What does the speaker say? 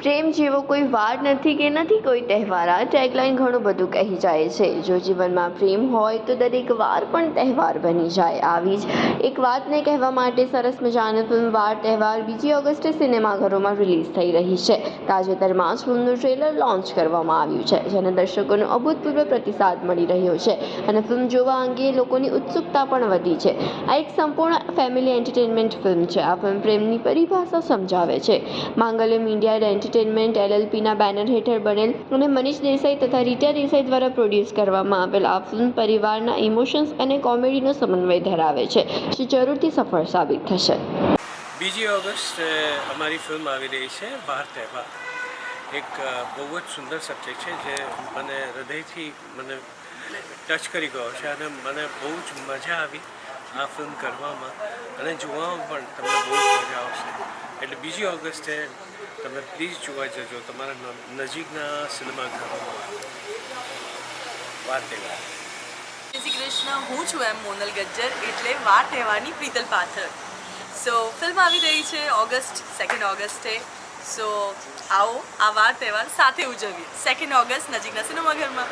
પ્રેમ જેવો કોઈ વાર નથી કે નથી કોઈ તહેવાર. આ ટેગલાઇન ઘણું બધું કહી જાય છે. જો જીવનમાં પ્રેમ હોય તો દરેક વાર પણ તહેવાર બની જાય. આવી જ એક વાતને કહેવા માટે સરસ મજાની ફિલ્મ વાર તહેવાર 2 ઓગસ્ટે સિનેમાઘરોમાં રિલીઝ થઈ રહી છે. તાજેતરમાં જ ફિલ્મનું ટ્રેલર લોન્ચ કરવામાં આવ્યું છે, જેને દર્શકોનો અભૂતપૂર્વ પ્રતિસાદ મળી રહ્યો છે અને ફિલ્મ જોવા અંગે લોકોની ઉત્સુકતા પણ વધી છે. આ એક સંપૂર્ણ ફેમિલી એન્ટરટેનમેન્ટ ફિલ્મ છે. આ ફિલ્મ પ્રેમની પરિભાષા સમજાવે છે. માંગલ્યમ ઇન્ડિયા એન્ટરટેનમેન્ટ LLPના બેનર હેઠળ બનેલ અને મનીષ દેસાઈ તથા રીટા દેસાઈ દ્વારા પ્રોડ્યુસ કરવામાં આવેલ આ ફિલ્મ પરિવારના ઇમોશન્સ અને કોમેડીનો સમન્વય ધરાવે છે, જે જરૂરથી સફળ સાબિત થશે. 2 ઓગસ્ટ અમારી ફિલ્મ આવી રહી છે વાર તહેવાર. એક બહુ જ સુંદર સબ્જેક્ટ છે જે મને હૃદયથી ટચ કરી ગયો છે અને મને બહુ જ મજા આવી આ ફિલ્મ કરવામાં અને જોવામાં પણ તમને બહુ જ મજા આવશે. એટલે 2 ઓગસ્ટે તમે પ્લીઝ જોવા જજો તમારા નજીકના સિનેમાઘરોમાં વાર તહેવાર. જય શ્રી કૃષ્ણ. હું છું મોનલ ગજ્જર, એટલે વાર તહેવારની પ્રીતલ પાથર. સો ફિલ્મ આવી રહી છે 2 ઓગસ્ટે. સો આવો આ વાર તહેવાર સાથે ઉજવીએ. 2 ઓગસ્ટ નજીકના સિનેમાઘરમાં.